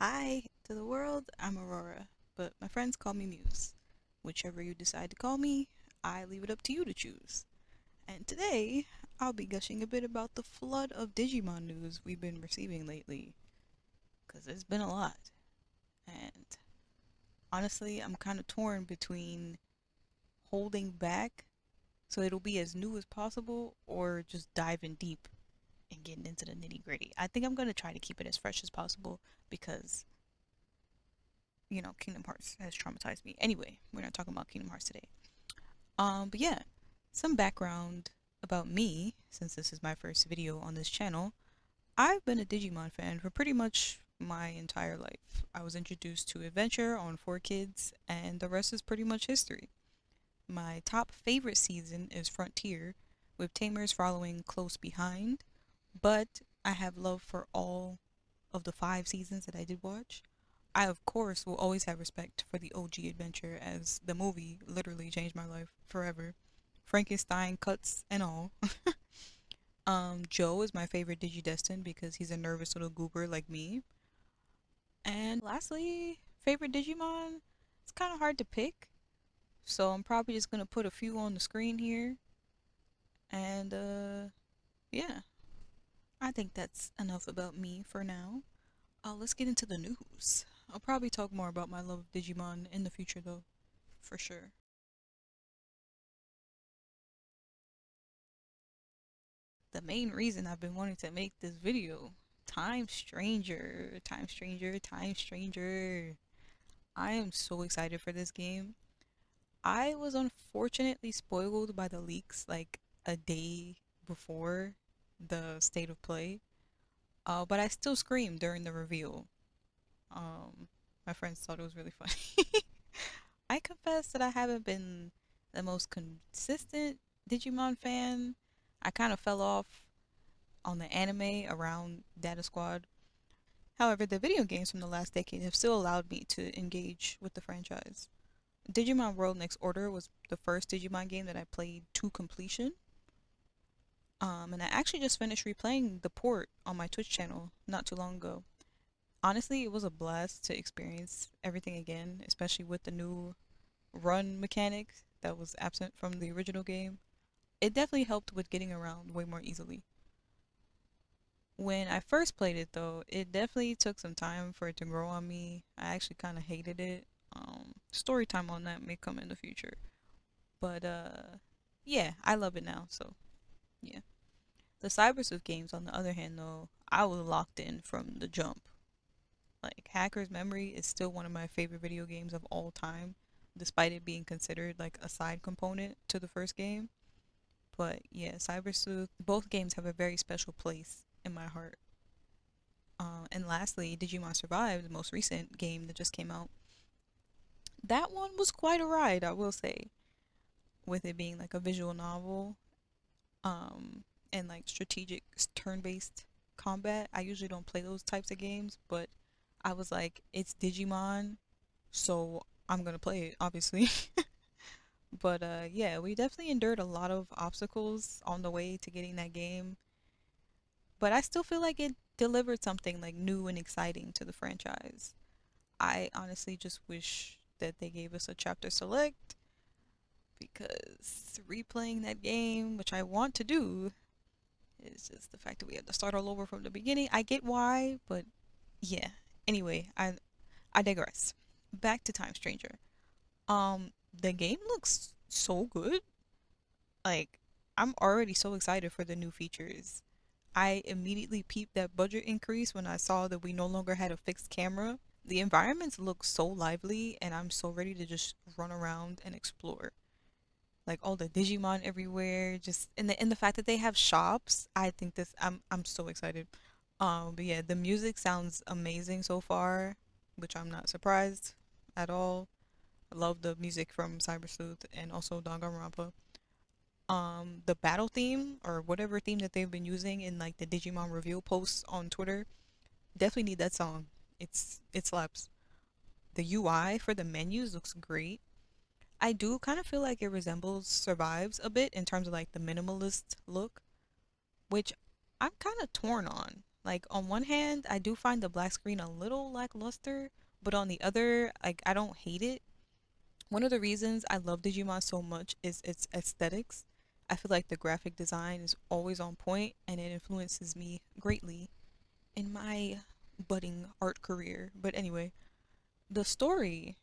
Hi to the world, I'm Aurora, but my friends call me Muse. Whichever you decide to call me, I leave it up to you to choose. And today, I'll be gushing a bit about the flood of Digimon news we've been receiving lately, because it's been a lot. And honestly, I'm kind of torn between holding back so it'll be as new as possible or just diving deep and getting into the nitty gritty. I think I'm going to try to keep it as fresh as possible because Kingdom Hearts has traumatized me. Anyway, we're not talking about Kingdom Hearts today. But yeah, some background about me, since this is my first video on this channel. I've been a Digimon fan for pretty much my entire life. I was introduced to Adventure on 4Kids, and the rest is pretty much history. My top favorite season is Frontier, with Tamers following close behind, but I have love for all of the 5 seasons that I did watch. I, of course, will always have respect for the OG Adventure, as the movie literally changed my life forever. Frankenstein cuts and all. Joe is my favorite Digidestin because he's a nervous little goober like me. And lastly, favorite Digimon? It's kind of hard to pick, so I'm probably just gonna put a few on the screen here. And yeah, I think that's enough about me for now. Let's get into the news. I'll probably talk more about my love of Digimon in the future, though, for sure. The main reason I've been wanting to make this video, Time Stranger, Time Stranger, Time Stranger. I am so excited for this game. I was unfortunately spoiled by the leaks like a day before the state of play, but I still screamed during the reveal. Um, my friends thought it was really funny. I confess that I haven't been the most consistent Digimon fan. I kind of fell off on the anime around Data Squad. However, the video games from the last decade have still allowed me to engage with the franchise. Digimon World Next Order was the first Digimon game that I played to completion. And I actually just finished replaying the port on my Twitch channel not too long ago. Honestly, it was a blast to experience everything again, especially with the new run mechanic that was absent from the original game. It definitely helped with getting around way more easily. When I first played it though, it definitely took some time for it to grow on me. I actually kind of hated it. Story time on that may come in the future. But yeah, I love it now, so yeah. The Cybersleuth games on the other hand though, I was locked in from the jump. Like Hacker's Memory is still one of my favorite video games of all time, despite it being considered like a side component to the first game. But yeah, Cyber Sleuth, both games have a very special place in my heart. And lastly, Digimon Survive, the most recent game that just came out. That one was quite a ride, I will say, with it being like a visual novel, um, and like strategic turn-based combat. I usually don't play those types of games, but I was like, it's Digimon, so I'm gonna play it, obviously. But yeah, we definitely endured a lot of obstacles on the way to getting that game, but I still feel like it delivered something like new and exciting to the franchise. I honestly just wish that they gave us a chapter select because replaying that game, which I want to do, is just the fact that we had to start all over from the beginning. I get why, but yeah. Anyway, I digress. Back to Time Stranger. The game looks so good. Like, I'm already so excited for the new features. I immediately peeped that budget increase when I saw that we no longer had a fixed camera. The environments look so lively, and I'm so ready to just run around and explore. Like all the Digimon everywhere, just and the fact that they have shops, I think this I'm so excited. But yeah, the music sounds amazing so far, which I'm not surprised at all. I love the music from Cyber Sleuth and also Danganronpa. The battle theme or whatever theme that they've been using in like the Digimon reveal posts on Twitter, definitely need that song. It slaps. The UI for the menus looks great. I do kind of feel like it resembles Survives a bit in terms of like the minimalist look, which I'm kind of torn on. Like on one hand, I do find the black screen a little lackluster, but on the other, like I don't hate it. One of the reasons I love Digimon so much is its aesthetics. I feel like the graphic design is always on point and it influences me greatly in my budding art career. But anyway, the story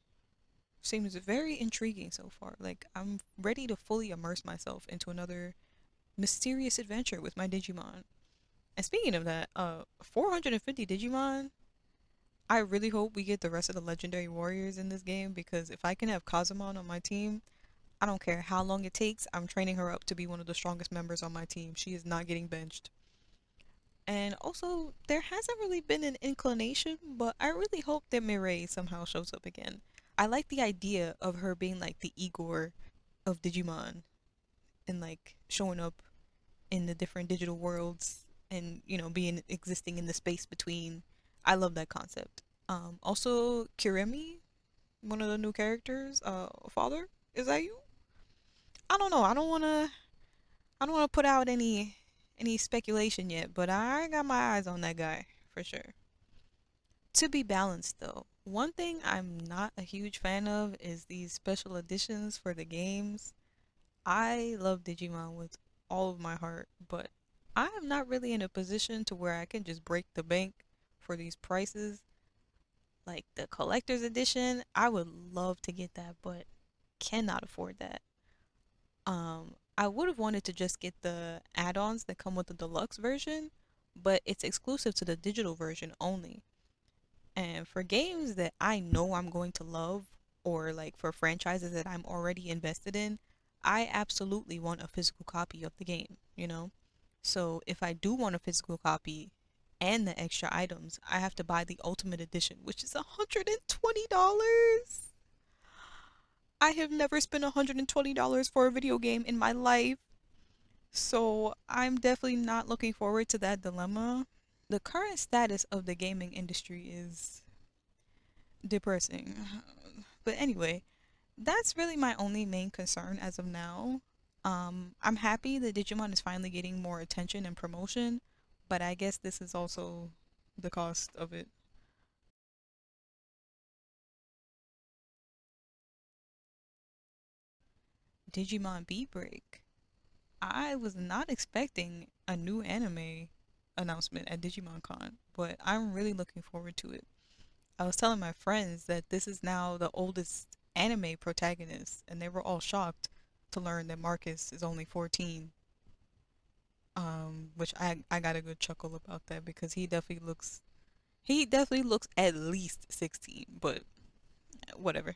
seems very intriguing so far. Like I'm ready to fully immerse myself into another mysterious adventure with my Digimon. And speaking of that, 450 Digimon. I really hope we get the rest of the legendary warriors in this game because if I can have Kazumon on my team, I don't care how long it takes. I'm training her up to be one of the strongest members on my team. She is not getting benched. And also, there hasn't really been an inclination, but I really hope that Mireille somehow shows up again. I like the idea of her being like the Igor of Digimon and like showing up in the different digital worlds and being existing in the space between. I love that concept. Also Kiremi, one of the new characters, father, is that you? I don't know. I don't want to put out any speculation yet, but I got my eyes on that guy for sure. To be balanced though, one thing I'm not a huge fan of is these special editions for the games. I love Digimon with all of my heart, but I am not really in a position to where I can just break the bank for these prices. Like the collector's edition, I would love to get that, but cannot afford that. I would have wanted to just get the add-ons that come with the deluxe version, but it's exclusive to the digital version only. And for games that I know I'm going to love, or like for franchises that I'm already invested in, I absolutely want a physical copy of the game. So if I do want a physical copy and the extra items, I have to buy the Ultimate Edition, which is $120. I have never spent $120 for a video game in my life. So I'm definitely not looking forward to that dilemma. The current status of the gaming industry is depressing. But anyway, that's really my only main concern as of now. I'm happy that Digimon is finally getting more attention and promotion, but I guess this is also the cost of it. Digimon Beat Break. I was not expecting a new anime announcement at Digimon Con, but I'm really looking forward to it. I was telling my friends that this is now the oldest anime protagonist, and they were all shocked to learn that Marcus is only 14. Which I got a good chuckle about that because he definitely looks at least 16, but whatever.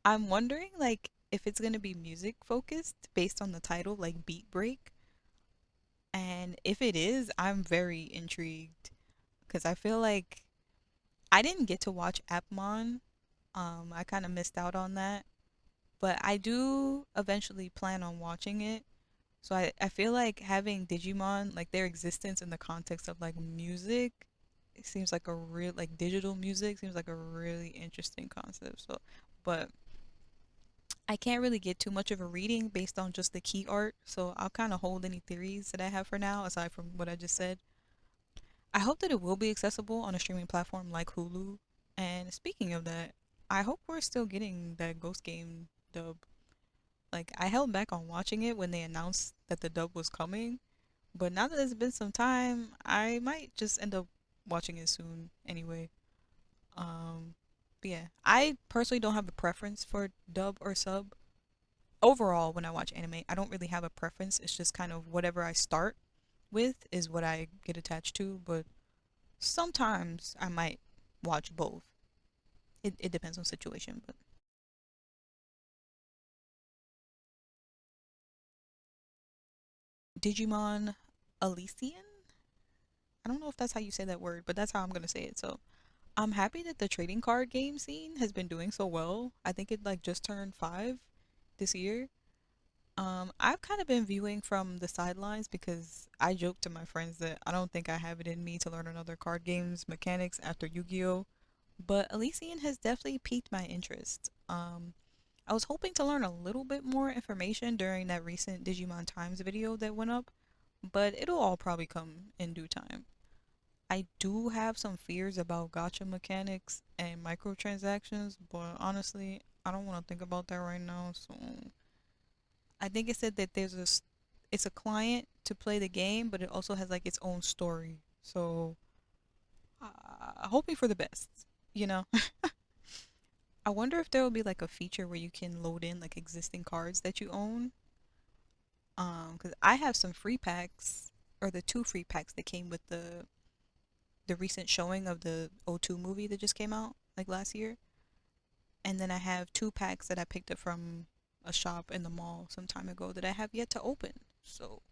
I'm wondering like if it's gonna be music focused based on the title, like Beat Break, and if it is, I'm very intrigued because I feel like I didn't get to watch Appmon. I kind of missed out on that, but I do eventually plan on watching it. So I feel like having Digimon, like their existence in the context of like music, it seems like a real like digital music seems like a really interesting concept. So, but I can't really get too much of a reading based on just the key art. So I'll kind of hold any theories that I have for now, aside from what I just said. I hope that it will be accessible on a streaming platform like Hulu. And speaking of that, I hope we're still getting that Ghost Game dub. Like I held back on watching it when they announced that the dub was coming, but now that it's been some time, I might just end up watching it soon anyway. Um, but yeah, I personally don't have a preference for dub or sub. Overall, when I watch anime, I don't really have a preference. It's just kind of whatever I start with is what I get attached to, but sometimes I might watch both. It depends on situation, but Digimon Alysion? I don't know if that's how you say that word, but that's how I'm gonna say it. So I'm happy that the trading card game scene has been doing so well. I think it like just turned 5 this year. I've kind of been viewing from the sidelines because I joke to my friends that I don't think I have it in me to learn another card game's mechanics after Yu-Gi-Oh! But Elysian has definitely piqued my interest. I was hoping to learn a little bit more information during that recent Digimon Times video that went up, but it'll all probably come in due time. I do have some fears about gacha mechanics and microtransactions, but honestly, I don't want to think about that right now. So I think it said that it's a client to play the game, but it also has like its own story. So hoping for the best, you know. I wonder if there will be like a feature where you can load in like existing cards that you own. Because I have some free packs, or the two free packs that came with the recent showing of the O2 movie that just came out like last year. And then I have two packs that I picked up from a shop in the mall some time ago that I have yet to open. So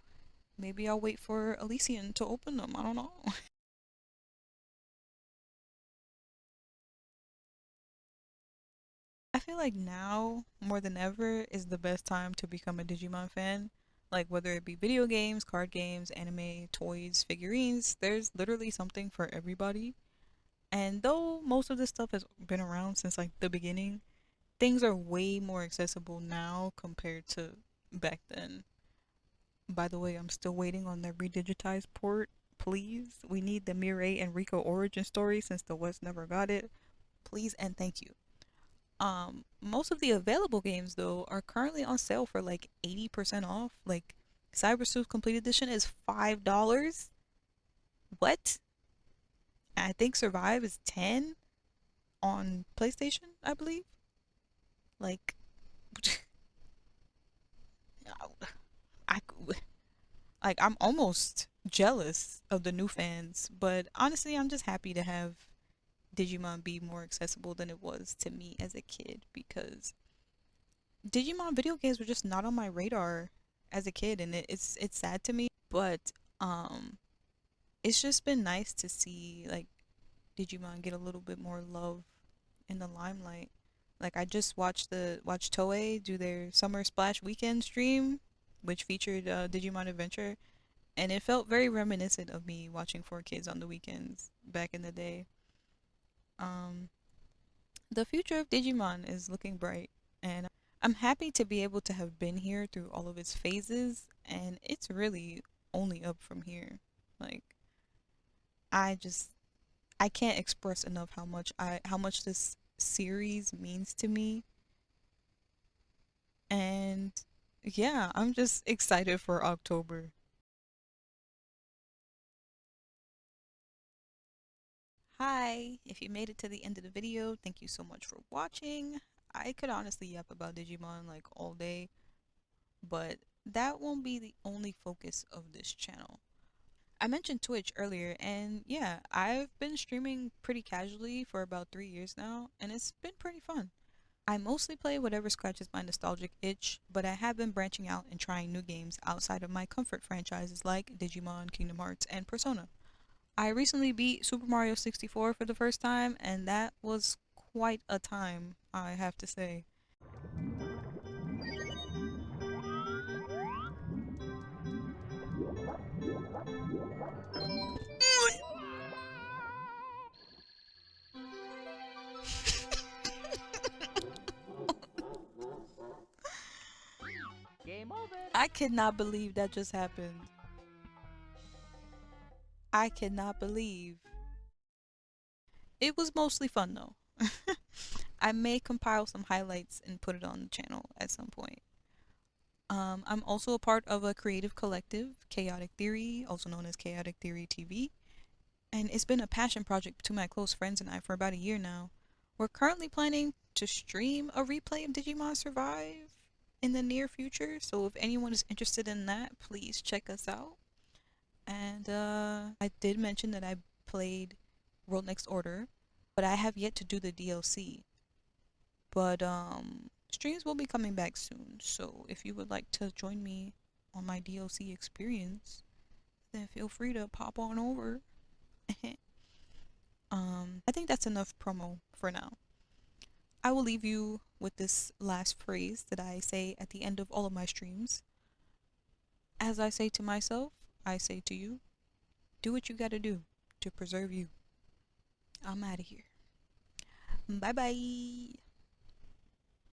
maybe I'll wait for Alysion to open them. I don't know. I feel like now more than ever is the best time to become a Digimon fan. Like whether it be video games, card games, anime, toys, figurines, there's literally something for everybody. And though most of this stuff has been around since like the beginning, things are way more accessible now compared to back then. By the way, I'm still waiting on the redigitized port. Please, we need the Mirai and Rico origin story since the West never got it. Please and thank you. Most of the available games though are currently on sale for like 80% off. Like Cyber Sleuth Complete Edition is $5. What? I think Survive is 10 on PlayStation, I believe. Like I like I'm almost jealous of the new fans, but honestly, I'm just happy to have Digimon be more accessible than it was to me as a kid because Digimon video games were just not on my radar as a kid, and it's sad to me, but um it's just been nice to see like Digimon get a little bit more love in the limelight. Like I just watched Toei do their Summer Splash Weekend stream, which featured Digimon Adventure, and it felt very reminiscent of me watching 4Kids on the weekends back in the day. Um, the future of Digimon is looking bright, and I'm happy to be able to have been here through all of its phases, and it's really only up from here. Like I just I can't express enough how much this series means to me, and yeah, I'm just excited for October. Hi, if you made it to the end of the video, thank you so much for watching. I could honestly yap about Digimon like all day, but that won't be the only focus of this channel. I mentioned Twitch earlier, and yeah, I've been streaming pretty casually for about 3 years now, and it's been pretty fun. I mostly play whatever scratches my nostalgic itch, but I have been branching out and trying new games outside of my comfort franchises like Digimon, Kingdom Hearts, and Persona. I recently beat Super Mario 64 for the first time, and that was quite a time, I have to say. I cannot believe that just happened. I cannot believe. It was mostly fun though. I may compile some highlights and put it on the channel at some point. I'm also a part of a creative collective, Chaotic Theory, also known as Chaotic Theory TV, and it's been a passion project between my close friends and I for about a year now. We're currently planning to stream a replay of Digimon Survive in the near future, so if anyone is interested in that, please check us out. And I did mention that I played World Next Order, but I have yet to do the DLC. But streams will be coming back soon, so if you would like to join me on my DLC experience, then feel free to pop on over. I think that's enough promo for now. I will leave you with this last phrase that I say at the end of all of my streams. As I say to myself, I say to you, do what you gotta do to preserve you. I'm out of here. Bye bye.